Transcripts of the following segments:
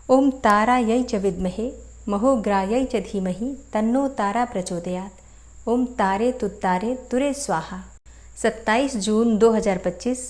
ओम तारायै च विद्महे महोग्रायै च धीमहि तन्नो तारा प्रचोदयात्। ओम तारे तुत्तारे तुरे स्वाहा। 27 जून 2025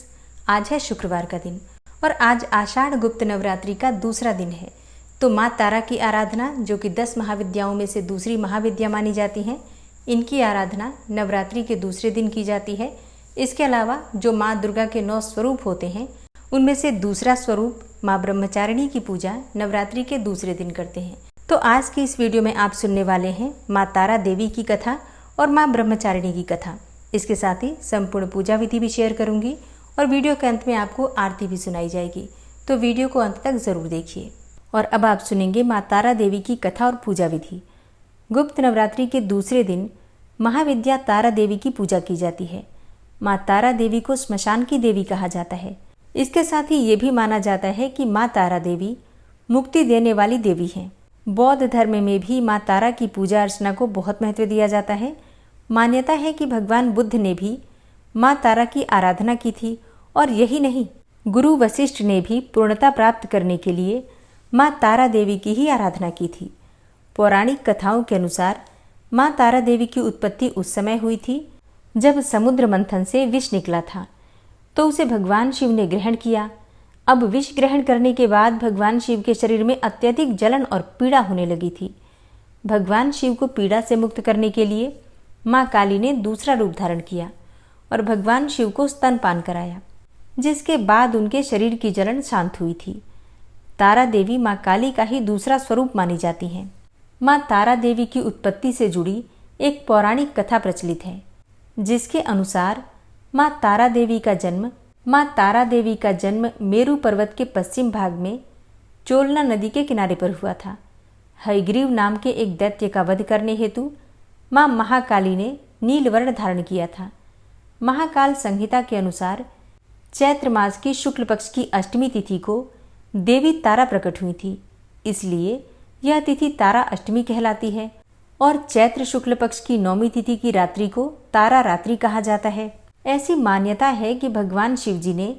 आज है शुक्रवार का दिन और आज आषाढ़ गुप्त नवरात्रि का दूसरा दिन है। तो माँ तारा की आराधना, जो कि 10 महाविद्याओं में से दूसरी महाविद्या मानी जाती हैं, इनकी आराधना नवरात्रि के दूसरे दिन की जाती है। इसके अलावा जो माँ दुर्गा के 9 स्वरूप होते हैं, उनमें से दूसरा स्वरूप माँ ब्रह्मचारिणी की पूजा नवरात्रि के दूसरे दिन करते हैं। तो आज की इस वीडियो में आप सुनने वाले हैं माँ तारा देवी की कथा और माँ ब्रह्मचारिणी की कथा। इसके साथ ही संपूर्ण पूजा विधि भी शेयर करूंगी और वीडियो के अंत में आपको आरती भी सुनाई जाएगी। तो वीडियो को अंत तक ज़रूर देखिए। और अब आप सुनेंगे माँ तारा देवी की कथा और पूजा विधि। गुप्त नवरात्रि के दूसरे दिन महाविद्या तारा देवी की पूजा की जाती है। माँ तारा देवी को श्मशान की देवी कहा जाता है। इसके साथ ही ये भी माना जाता है कि माँ तारा देवी मुक्ति देने वाली देवी हैं। बौद्ध धर्म में भी माँ तारा की पूजा अर्चना को बहुत महत्व दिया जाता है। मान्यता है कि भगवान बुद्ध ने भी माँ तारा की आराधना की थी और यही नहीं, गुरु वशिष्ठ ने भी पूर्णता प्राप्त करने के लिए माँ तारा देवी की ही आराधना की थी। पौराणिक कथाओं के अनुसार माँ तारा देवी की उत्पत्ति उस समय हुई थी जब समुद्र मंथन से विष निकला था, तो उसे भगवान शिव ने ग्रहण किया। अब विष ग्रहण करने के बाद भगवान शिव के शरीर में अत्यधिक जलन और पीड़ा होने लगी थी। भगवान शिव को पीड़ा से मुक्त करने के लिए माँ काली ने दूसरा रूप धारण किया और भगवान शिव को स्तनपान कराया, जिसके बाद उनके शरीर की जलन शांत हुई थी। तारा देवी माँ काली का ही दूसरा स्वरूप मानी जाती हैं। माँ तारा देवी की उत्पत्ति से जुड़ी एक पौराणिक कथा प्रचलित है, जिसके अनुसार माँ तारा देवी का जन्म मेरु पर्वत के पश्चिम भाग में चोलना नदी के किनारे पर हुआ था। हयग्रीव नाम के एक दैत्य का वध करने हेतु माँ महाकाली ने नील वर्ण धारण किया था। महाकाल संहिता के अनुसार चैत्र मास की शुक्ल पक्ष की अष्टमी तिथि को देवी तारा प्रकट हुई थी, इसलिए यह तिथि तारा अष्टमी कहलाती है। और चैत्र शुक्ल पक्ष की 9वीं तिथि की रात्रि को तारा रात्रि कहा जाता है। ऐसी मान्यता है कि भगवान शिव जी ने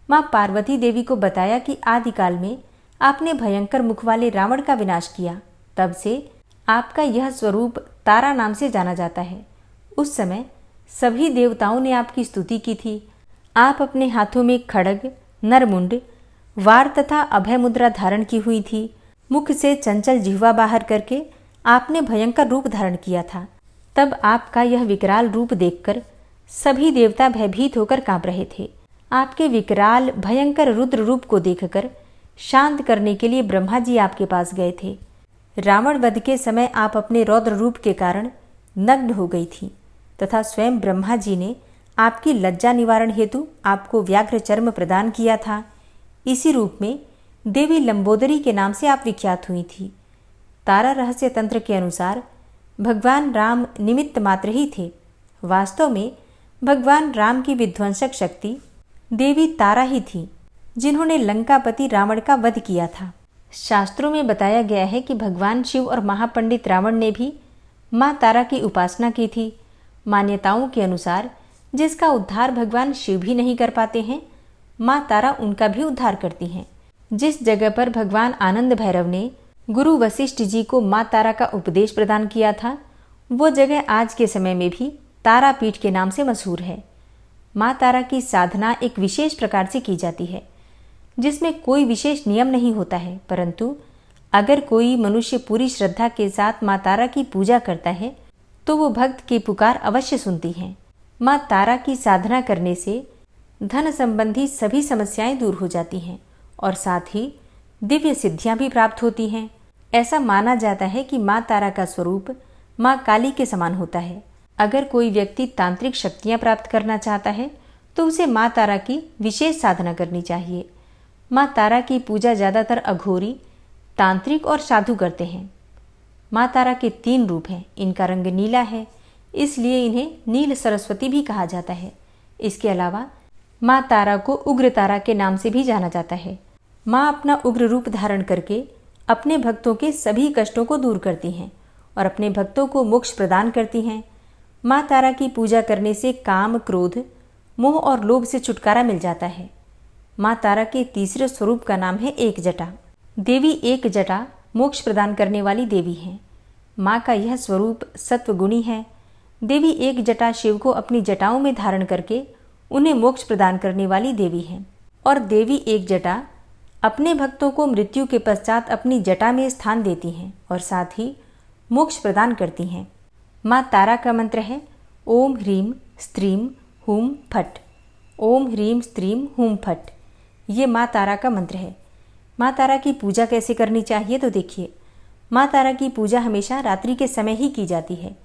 माँ पार्वती देवी को बताया कि आदिकाल में आपने भयंकर मुख वाले रावण का विनाश किया, तब से आपका यह स्वरूप तारा नाम से जाना जाता है। उस समय सभी देवताओं ने आपकी स्तुति की थी। आप अपने हाथों में खड्ग, नरमुंड, वार तथा अभय मुद्रा धारण की हुई थी। मुख से चंचल जिह्वा बाहर करके आपने भयंकर रूप धारण किया था। तब आपका यह विकराल रूप देखकर सभी देवता भयभीत होकर कांप रहे थे। आपके विकराल भयंकर रुद्र रूप को देखकर शांत करने के लिए ब्रह्मा जी आपके पास गए थे। रावण वध के समय आप अपने रौद्र रूप के कारण नग्न हो गई थी तथा स्वयं ब्रह्मा जी ने आपकी लज्जा निवारण हेतु आपको व्याघ्र चर्म प्रदान किया था। इसी रूप में देवी लंबोदरी के नाम से आप विख्यात हुई थी। तारा रहस्य तंत्र के अनुसार भगवान राम निमित्त मात्र ही थे। वास्तव में भगवान राम की विध्वंसक शक्ति देवी तारा ही थी, जिन्होंने लंकापति रावण का वध किया था। शास्त्रों में बताया गया है कि भगवान शिव और महापंडित रावण ने भी माँ तारा की उपासना की थी। मान्यताओं के अनुसार जिसका उद्धार भगवान शिव भी नहीं कर पाते हैं, माँ तारा उनका भी उद्धार करती हैं। जिस जगह पर भगवान आनंद भैरव ने गुरु वशिष्ठ जी को माँ तारा का उपदेश प्रदान किया था, वो जगह आज के समय में भी तारापीठ के नाम से मशहूर है। माँ तारा की साधना एक विशेष प्रकार से की जाती है, जिसमें कोई विशेष नियम नहीं होता है, परंतु अगर कोई मनुष्य पूरी श्रद्धा के साथ माँ तारा की पूजा करता है तो वो भक्त की पुकार अवश्य सुनती हैं। माँ तारा की साधना करने से धन संबंधी सभी समस्याएं दूर हो जाती हैं और साथ ही दिव्य सिद्धियां भी प्राप्त होती हैं। ऐसा माना जाता है कि माँ तारा का स्वरूप माँ काली के समान होता है। अगर कोई व्यक्ति तांत्रिक शक्तियां प्राप्त करना चाहता है तो उसे माँ तारा की विशेष साधना करनी चाहिए। माँ तारा की पूजा ज़्यादातर अघोरी, तांत्रिक और साधु करते हैं। माँ तारा के 3 रूप हैं। इनका रंग नीला है, इसलिए इन्हें नील सरस्वती भी कहा जाता है। इसके अलावा माँ तारा को उग्र तारा के नाम से भी जाना जाता है। माँ अपना उग्र रूप धारण करके अपने भक्तों के सभी कष्टों को दूर करती हैं और अपने भक्तों को मोक्ष प्रदान करती हैं। माँ तारा की पूजा करने से काम, क्रोध, मोह और लोभ से छुटकारा मिल जाता है। माँ तारा के तीसरे स्वरूप का नाम है एक जटा। देवी एक जटा मोक्ष प्रदान करने वाली देवी हैं। माँ का यह स्वरूप सत्वगुणी है। देवी एक जटा शिव को अपनी जटाओं में धारण करके उन्हें मोक्ष प्रदान करने वाली देवी हैं। और देवी एक जटा अपने भक्तों को मृत्यु के पश्चात अपनी जटा में स्थान देती हैं और साथ ही मोक्ष प्रदान करती हैं। माँ तारा का मंत्र है ओम ह्रीम स्त्रीम हुम फट। ओम ह्रीम स्त्रीम हुम फट, ये माँ तारा का मंत्र है। माँ तारा की पूजा कैसे करनी चाहिए तो देखिए, माँ तारा की पूजा हमेशा रात्रि के समय ही की जाती है।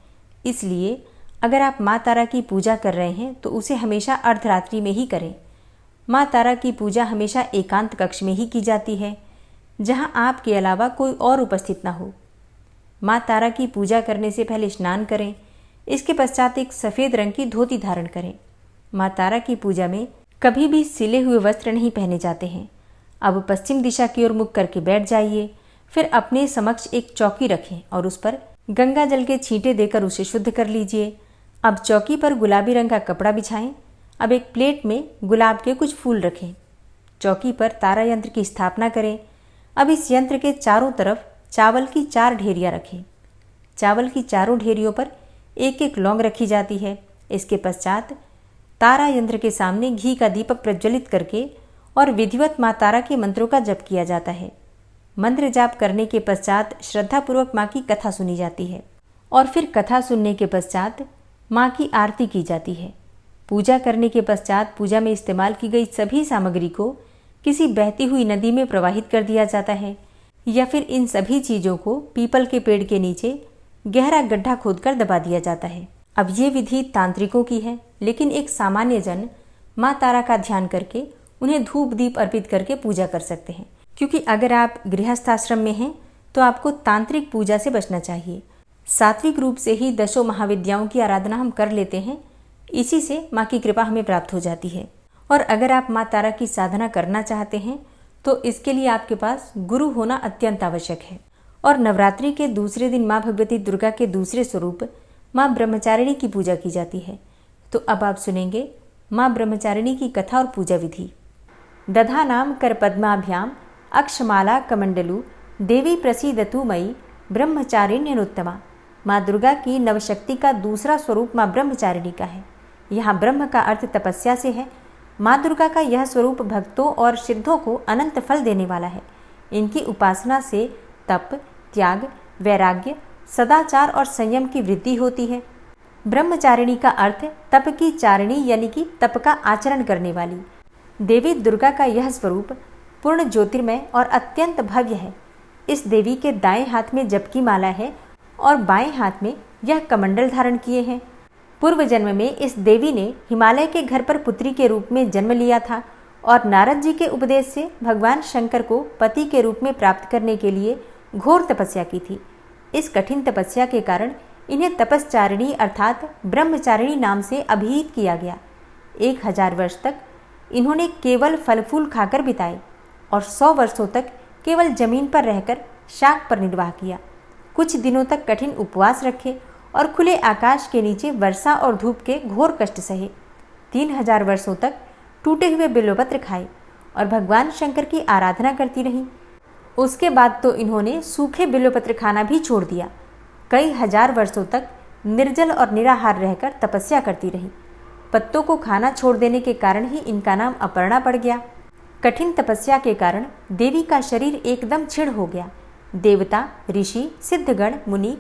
इसलिए अगर आप माँ तारा की पूजा कर रहे हैं तो उसे हमेशा अर्धरात्रि में ही करें। माँ तारा की पूजा हमेशा एकांत कक्ष में ही की जाती है, जहाँ आपके अलावा कोई और उपस्थित ना हो। माँ तारा की पूजा करने से पहले स्नान करें। इसके पश्चात एक सफ़ेद रंग की धोती धारण करें। माँ तारा की पूजा में कभी भी सिले हुए वस्त्र नहीं पहने जाते हैं। अब पश्चिम दिशा की ओर मुख करके बैठ जाइए। फिर अपने समक्ष एक चौकी रखें और उस पर गंगा जल के छींटे देकर उसे शुद्ध कर लीजिए। अब चौकी पर गुलाबी रंग का कपड़ा बिछाएं। अब एक प्लेट में गुलाब के कुछ फूल रखें। चौकी पर तारा यंत्र की स्थापना करें। अब इस यंत्र के चारों तरफ चावल की 4 ढेरियाँ रखें। चावल की चारों ढेरियों पर एक एक लौंग रखी जाती है। इसके पश्चात तारा यंत्र के सामने घी का दीपक प्रज्वलित करके और विधिवत माँ तारा के मंत्रों का जप किया जाता है। मंत्र जाप करने के पश्चात श्रद्धापूर्वक माँ की कथा सुनी जाती है और फिर कथा सुनने के पश्चात माँ की आरती की जाती है। पूजा करने के पश्चात पूजा में इस्तेमाल की गई सभी सामग्री को किसी बहती हुई नदी में प्रवाहित कर दिया जाता है या फिर इन सभी चीज़ों को पीपल के पेड़ के नीचे गहरा गड्ढा खोदकर दबा दिया जाता है। अब ये विधि तांत्रिकों की है, लेकिन एक सामान्य जन माँ तारा का ध्यान करके उन्हें धूप दीप अर्पित करके पूजा कर सकते हैं। क्योंकि अगर आप गृहस्थ आश्रम में हैं तो आपको तांत्रिक पूजा से बचना चाहिए। सात्विक रूप से ही 10 महाविद्याओं की आराधना हम कर लेते हैं। इसी से माँ की कृपा हमें प्राप्त हो जाती है। और अगर आप माँ तारा की साधना करना चाहते हैं तो इसके लिए आपके पास गुरु होना अत्यंत आवश्यक है। और नवरात्रि के दूसरे दिन माँ भगवती दुर्गा के दूसरे स्वरूप माँ ब्रह्मचारिणी की पूजा की जाती है। तो अब आप सुनेंगे माँ ब्रह्मचारिणी की कथा और पूजा विधि। दधानाम कर पद्माभ्याम अक्षमाला कमंडलू देवी प्रसीदतु मयि ब्रह्मचारिण्यनुत्तमा। माँ दुर्गा की नवशक्ति का दूसरा स्वरूप माँ ब्रह्मचारिणी का है। यहाँ ब्रह्म का अर्थ तपस्या से है। माँ दुर्गा का यह स्वरूप भक्तों और सिद्धों को अनंत फल देने वाला है। इनकी उपासना से तप, त्याग, वैराग्य, सदाचार और संयम की वृद्धि होती है। ब्रह्मचारिणी का अर्थ तप की चारिणी यानी कि तप का आचरण करने वाली। देवी दुर्गा का यह स्वरूप पूर्ण ज्योतिर्मय और अत्यंत भव्य है। इस देवी के दाएं हाथ में जप की माला है और बाएं हाथ में यह कमंडल धारण किए हैं। पूर्व जन्म में इस देवी ने हिमालय के घर पर पुत्री के रूप में जन्म लिया था और नारद जी के उपदेश से भगवान शंकर को पति के रूप में प्राप्त करने के लिए घोर तपस्या की थी। इस कठिन तपस्या के कारण इन्हें तपस्चारिणी अर्थात ब्रह्मचारिणी नाम से अभिहित किया गया। 1000 वर्ष तक इन्होंने केवल फल फूल खाकर बिताए और 100 वर्षों तक केवल जमीन पर रहकर शाक पर निर्वाह किया। कुछ दिनों तक कठिन उपवास रखे और खुले आकाश के नीचे वर्षा और धूप के घोर कष्ट सहे। 3000 वर्षों तक टूटे हुए बिल्वपत्र खाए और भगवान शंकर की आराधना करती रहीं। उसके बाद तो इन्होंने सूखे बिल्वपत्र खाना भी छोड़ दिया। कई हजार वर्षों तक निर्जल और निराहार रहकर तपस्या करती रहीं। पत्तों को खाना छोड़ देने के कारण ही इनका नाम अपर्णा पड़ गया। कठिन तपस्या के कारण देवी का शरीर एकदम क्षीण हो गया। देवता, ऋषि, सिद्धगण, मुनि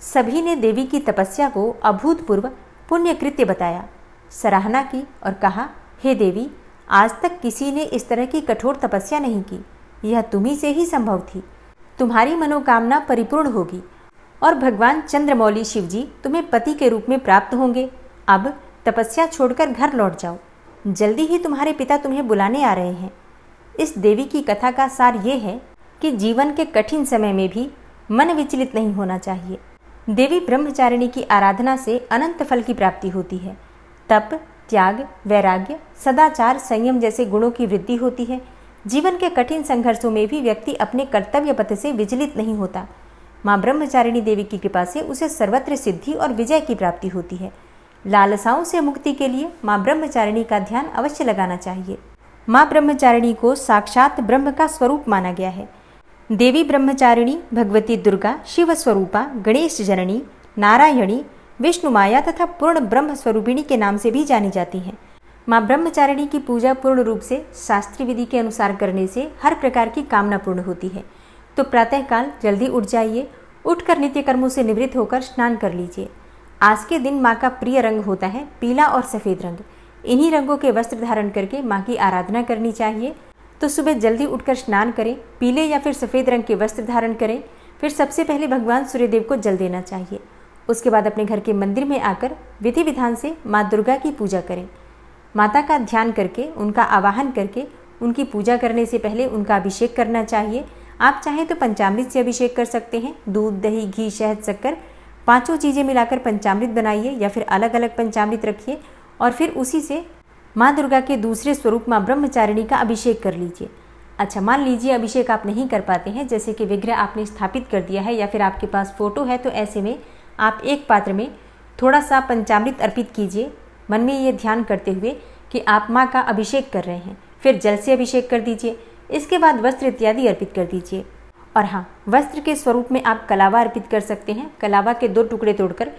सभी ने देवी की तपस्या को अभूतपूर्व पुण्य कृत्य बताया, सराहना की और कहा, हे देवी, आज तक किसी ने इस तरह की कठोर तपस्या नहीं की। यह तुम्ही से ही संभव थी। तुम्हारी मनोकामना परिपूर्ण होगी और भगवान चंद्रमौली शिव जी तुम्हें पति के रूप में प्राप्त होंगे। अब तपस्या छोड़कर घर लौट जाओ। जल्दी ही तुम्हारे पिता तुम्हें बुलाने आ रहे हैं। इस देवी की कथा का सार ये है कि जीवन के कठिन समय में भी मन विचलित नहीं होना चाहिए। देवी ब्रह्मचारिणी की आराधना से अनंत फल की प्राप्ति होती है। तप, त्याग, वैराग्य, सदाचार, संयम जैसे गुणों की वृद्धि होती है। जीवन के कठिन संघर्षों में भी व्यक्ति अपने कर्तव्य पथ से विचलित नहीं होता। माँ ब्रह्मचारिणी देवी की कृपा से उसे सर्वत्र सिद्धि और विजय की प्राप्ति होती है। लालसाओं से मुक्ति के लिए माँ ब्रह्मचारिणी का ध्यान अवश्य लगाना चाहिए। माँ ब्रह्मचारिणी को साक्षात ब्रह्म का स्वरूप माना गया है। देवी ब्रह्मचारिणी भगवती दुर्गा शिव स्वरूपा गणेश जननी नारायणी विष्णु माया तथा पूर्ण ब्रह्म स्वरूपिणी के नाम से भी जानी जाती हैं। माँ ब्रह्मचारिणी की पूजा पूर्ण रूप से शास्त्रीय विधि के अनुसार करने से हर प्रकार की कामना पूर्ण होती है। तो प्रातःकाल जल्दी उठ जाइए, उठकर नित्य कर्मों से निवृत्त होकर स्नान कर लीजिए। आज के दिन माँ का प्रिय रंग होता है पीला और सफ़ेद रंग। इन्हीं रंगों के वस्त्र धारण करके माँ की आराधना करनी चाहिए। तो सुबह जल्दी उठकर स्नान करें, पीले या फिर सफ़ेद रंग के वस्त्र धारण करें। फिर सबसे पहले भगवान सूर्यदेव को जल देना चाहिए। उसके बाद अपने घर के मंदिर में आकर विधि विधान से माँ दुर्गा की पूजा करें। माता का ध्यान करके, उनका आवाहन करके, उनकी पूजा करने से पहले उनका अभिषेक करना चाहिए। आप चाहें तो पंचामृत से अभिषेक कर सकते हैं। दूध, दही, घी, शहद, शक्कर पांचों चीज़ें मिलाकर पंचामृत बनाइए या फिर अलग अलग पंचामृत रखिए और फिर उसी से माँ दुर्गा के दूसरे स्वरूप माँ ब्रह्मचारिणी का अभिषेक कर लीजिए। अच्छा, मान लीजिए अभिषेक आप नहीं कर पाते हैं, जैसे कि विग्रह आपने स्थापित कर दिया है या फिर आपके पास फोटो है, तो ऐसे में आप एक पात्र में थोड़ा सा पंचामृत अर्पित कीजिए, मन में ये ध्यान करते हुए कि आप माँ का अभिषेक कर रहे हैं। फिर जल से अभिषेक कर दीजिए। इसके बाद वस्त्र इत्यादि अर्पित कर दीजिए। और हाँ, वस्त्र के स्वरूप में आप कलावा अर्पित कर सकते हैं। कलावा के 2 टुकड़े तोड़कर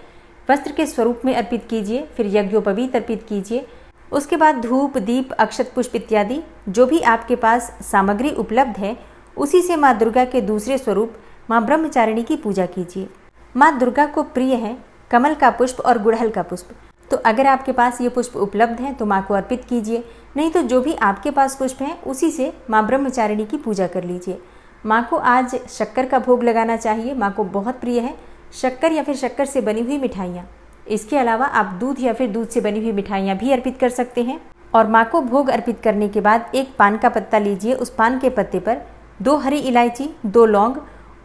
वस्त्र के स्वरूप में अर्पित कीजिए। फिर यज्ञोपवीत अर्पित कीजिए। उसके बाद धूप, दीप, अक्षत पुष्प इत्यादि जो भी आपके पास सामग्री उपलब्ध है, उसी से माँ दुर्गा के दूसरे स्वरूप माँ ब्रह्मचारिणी की पूजा कीजिए। माँ दुर्गा को प्रिय है कमल का पुष्प और गुड़हल का पुष्प। तो अगर आपके पास ये पुष्प उपलब्ध हैं तो माँ को अर्पित कीजिए, नहीं तो जो भी आपके पास पुष्प हैं उसी से माँ ब्रह्मचारिणी की पूजा कर लीजिए। माँ को आज शक्कर का भोग लगाना चाहिए। माँ को बहुत प्रिय है शक्कर या फिर शक्कर से बनी हुई मिठाइयाँ। इसके अलावा आप दूध या फिर दूध से बनी हुई मिठाइयाँ भी अर्पित कर सकते हैं। और माँ को भोग अर्पित करने के बाद एक पान का पत्ता लीजिए। उस पान के पत्ते पर 2 हरी इलायची, 2 लौंग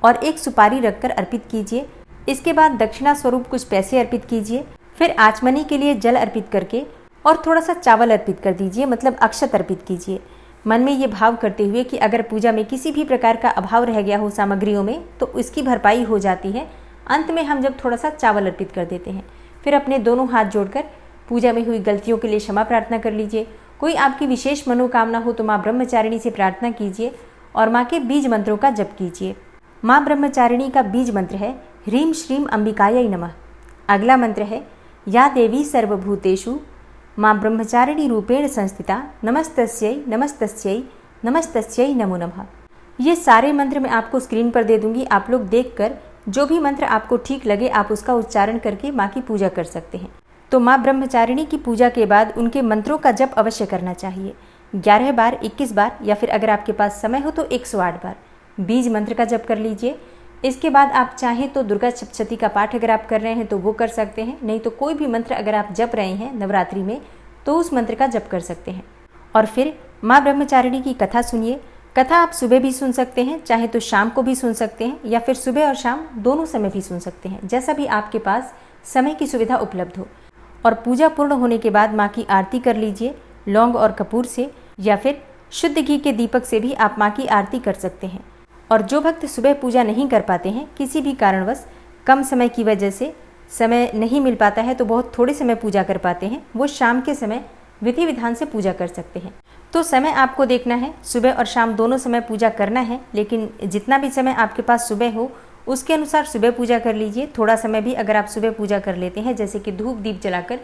और 1 सुपारी रखकर अर्पित कीजिए। इसके बाद दक्षिणा स्वरूप कुछ पैसे अर्पित कीजिए। फिर आचमनी के लिए जल अर्पित करके और थोड़ा सा चावल अर्पित कर दीजिए, मतलब अक्षत अर्पित कीजिए। मन में ये भाव करते हुए कि अगर पूजा में किसी भी प्रकार का अभाव रह गया हो सामग्रियों में तो इसकी भरपाई हो जाती है। अंत में हम जब थोड़ा सा चावल अर्पित कर देते हैं। फिर अपने दोनों हाथ जोड़कर पूजा में हुई गलतियों के लिए क्षमा प्रार्थना कर लीजिए। कोई आपकी विशेष मनोकामना हो तो माँ ब्रह्मचारिणी से प्रार्थना कीजिए और माँ के बीज मंत्रों का जप कीजिए। माँ ब्रह्मचारिणी का बीज मंत्र है ह्रीं श्रीं अंबिकायै नमः। अगला मंत्र है या देवी सर्वभूतेषु माँ ब्रह्मचारिणी रूपेण संस्थिता नमस्तस्यै नमस्तस्यै नमस्तस्यै नमो नमः। ये सारे मंत्र मैं आपको स्क्रीन पर दे दूंगी। आप लोग देखकर जो भी मंत्र आपको ठीक लगे आप उसका उच्चारण करके माँ की पूजा कर सकते हैं। तो माँ ब्रह्मचारिणी की पूजा के बाद उनके मंत्रों का जप अवश्य करना चाहिए। 11 बार, 21 बार या फिर अगर आपके पास समय हो तो 108 बार बीज मंत्र का जप कर लीजिए। इसके बाद आप चाहें तो दुर्गा सप्तशती का पाठ अगर आप कर रहे हैं तो वो कर सकते हैं, नहीं तो कोई भी मंत्र अगर आप जप रहे हैं नवरात्रि में तो उस मंत्र का जप कर सकते हैं। और फिर माँ ब्रह्मचारिणी की कथा सुनिए। कथा आप सुबह भी सुन सकते हैं, चाहे तो शाम को भी सुन सकते हैं या फिर सुबह और शाम दोनों समय भी सुन सकते हैं, जैसा भी आपके पास समय की सुविधा उपलब्ध हो। और पूजा पूर्ण होने के बाद माँ की आरती कर लीजिए लौंग और कपूर से, या फिर शुद्ध घी के दीपक से भी आप माँ की आरती कर सकते हैं। और जो भक्त सुबह पूजा नहीं कर पाते हैं, किसी भी कारणवश कम समय की वजह से समय नहीं मिल पाता है तो बहुत थोड़े समय पूजा कर पाते हैं, वो शाम के समय विधि विधान से पूजा कर सकते हैं। तो समय आपको देखना है, सुबह और शाम दोनों समय पूजा करना है, लेकिन जितना भी समय आपके पास सुबह हो उसके अनुसार सुबह पूजा कर लीजिए। थोड़ा समय भी अगर आप सुबह पूजा कर लेते हैं, जैसे कि धूप दीप जलाकर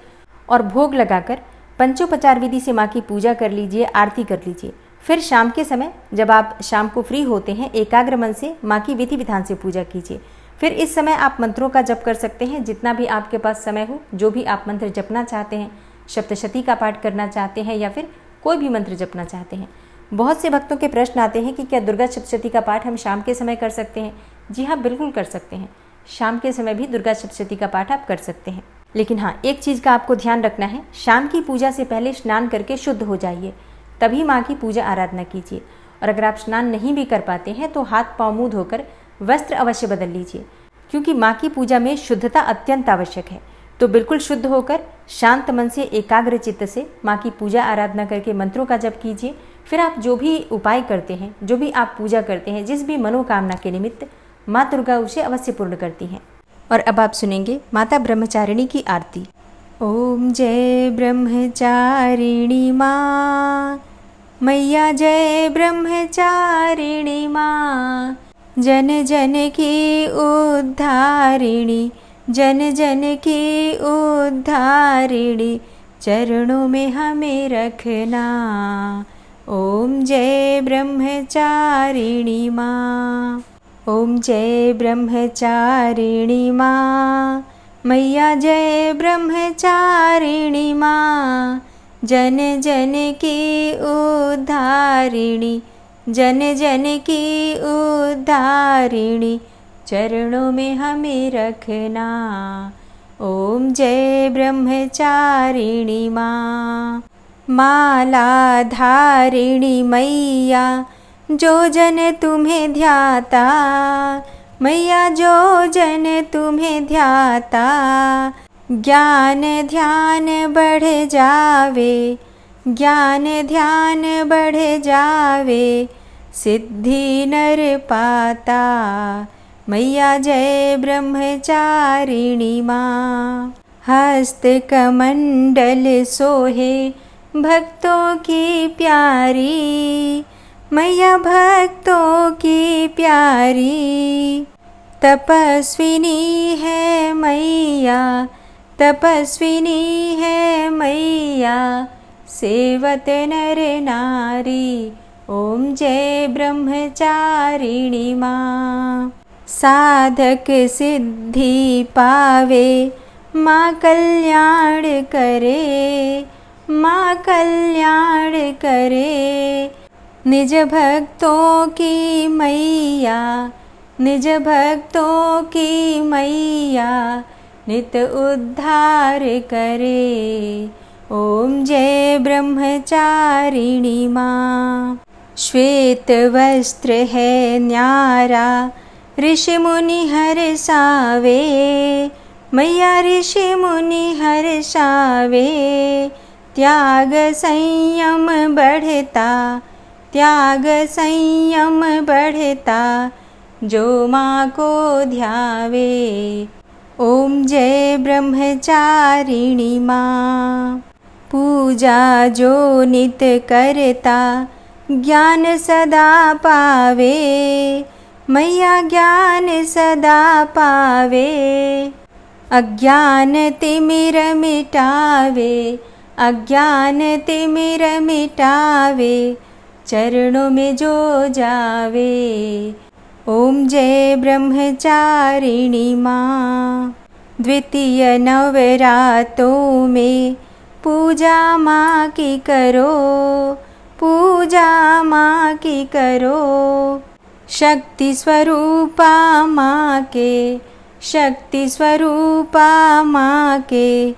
और भोग लगाकर पंचोपचार विधि से माँ की पूजा कर लीजिए, आरती कर लीजिए। फिर शाम के समय जब आप शाम को फ्री होते हैं, एकाग्र मन से माँ की विधि विधान से पूजा कीजिए। फिर इस समय आप मंत्रों का जप कर सकते हैं, जितना भी आपके पास समय हो, जो भी आप मंत्र जपना चाहते हैं, सप्तशती का पाठ करना चाहते हैं या फिर कोई भी मंत्र जपना चाहते हैं। बहुत से भक्तों के प्रश्न आते हैं कि क्या दुर्गा सप्तशती का पाठ हम शाम के समय कर सकते हैं? जी हाँ, बिल्कुल कर सकते हैं। शाम के समय भी दुर्गा सप्तशती का पाठ आप कर सकते हैं। लेकिन हाँ, एक चीज़ का आपको ध्यान रखना है, शाम की पूजा से पहले स्नान करके शुद्ध हो जाइए, तभी माँ की पूजा आराधना कीजिए। और अगर आप स्नान नहीं भी कर पाते हैं तो हाथ पाँव मुँह धोकर वस्त्र अवश्य बदल लीजिए, क्योंकि माँ की पूजा में शुद्धता अत्यंत आवश्यक है। तो बिल्कुल शुद्ध होकर शांत मन से एकाग्र चित्त से माँ की पूजा आराधना करके मंत्रों का जप कीजिए। फिर आप जो भी उपाय करते हैं, जो भी आप पूजा करते हैं, जिस भी मनोकामना के निमित्त, माँ दुर्गा उसे अवश्य पूर्ण करती हैं। और अब आप सुनेंगे माता ब्रह्मचारिणी की आरती। ओम जय ब्रह्मचारिणी माँ, मैया जय ब्रह्मचारिणी माँ, जन जन की उद्धारिणी, जन जन की उद्धारिणी, चरणों में हमें रखना। ओम जय ब्रह्मचारिणी माँ, ओम जय ब्रह्मचारिणी माँ, मैया जय ब्रह्मचारिणी माँ, जन जन की उद्धारिणी, जन जन की उद्धारिणी, चरणों में हमें रखना। ओम जय ब्रह्मचारिणी माँ, माला धारिणी मैया, जो जन तुम्हें ध्याता, मैया जो जन तुम्हें ध्याता, ज्ञान ध्यान बढ़ जावे, ज्ञान ध्यान बढ़ जावे, सिद्धि नर पाता। मैया जय ब्रह्मचारिणी माँ, हस्त कमंडल सोहे भक्तों की प्यारी, मैया भक्तों की प्यारी, तपस्विनी है मैया, तपस्विनी है मैया, सेवत नर नारी। ओम जय ब्रह्मचारिणी माँ, साधक सिद्धि पावे, माँ कल्याण करे, माँ कल्याण करे, निज भक्तों की मैया, निज भक्तों की मैया, नित उद्धार करे। ओम जय ब्रह्मचारिणी माँ, श्वेत वस्त्र है न्यारा, ऋषि मुनि हर्षावे, मैया ऋषि मुनि हर्षावे, त्याग संयम बढ़ता, त्याग संयम बढ़ता, जो माँ को ध्यावे। ओम जय ब्रह्मचारिणी माँ, पूजा जो नित करता, ज्ञान सदा पावे, मैया ज्ञान सदा पावे, अज्ञान तिमिर मिटावे, अज्ञान तिमिर मिटावे, चरणों में जो जावे। ओम जय ब्रह्मचारिणी माँ, द्वितीय नवरातों में पूजा माँ की करो, पूजा माँ की करो, शक्ति स्वरूपा माँ के, शक्ति स्वरूपा माँ के,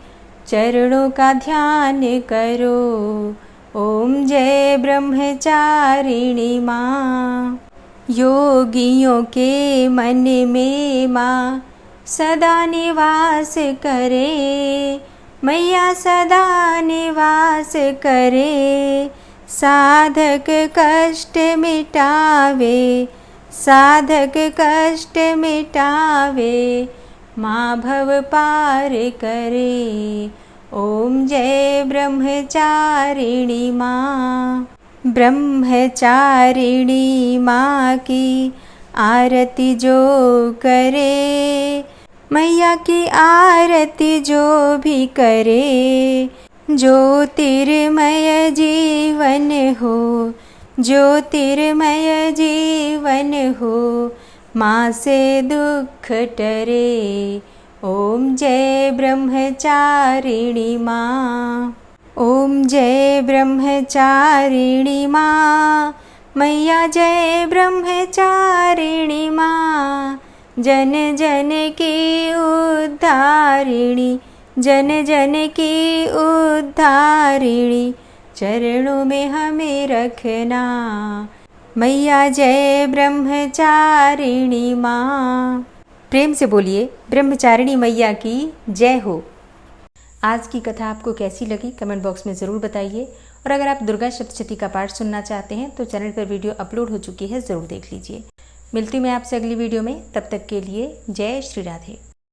चरणों का ध्यान करो। ओम जय ब्रह्मचारिणी माँ, योगियों के मन में माँ सदा निवास करे, मैया सदा निवास करे, साधक कष्ट मिटावे, साधक कष्ट मिटावे, माँ भव पार करे। ओम जय ब्रह्मचारिणी माँ, ब्रह्मचारिणी माँ की आरती जो करे, मैया की आरती जो भी करे, ज्योतिर्मय जीवन हो, ज्योतिर्मय जीवन हो, माँ से दुख टरे। ओम जय ब्रह्मचारिणी माँ, ओम जय ब्रह्मचारिणी माँ, मैया जय ब्रह्मचारिणी माँ, जन जन की उद्धारिणी, जन जन की उद्धारिणी, चरणों में हमें रखना। मैया जय ब्रह्मचारिणी माँ। प्रेम से बोलिए ब्रह्मचारिणी मैया की जय हो। आज की कथा आपको कैसी लगी कमेंट बॉक्स में ज़रूर बताइए, और अगर आप दुर्गा सप्तशती का पाठ सुनना चाहते हैं तो चैनल पर वीडियो अपलोड हो चुकी है, ज़रूर देख लीजिए। मिलती मैं आपसे अगली वीडियो में, तब तक के लिए जय श्री राधे।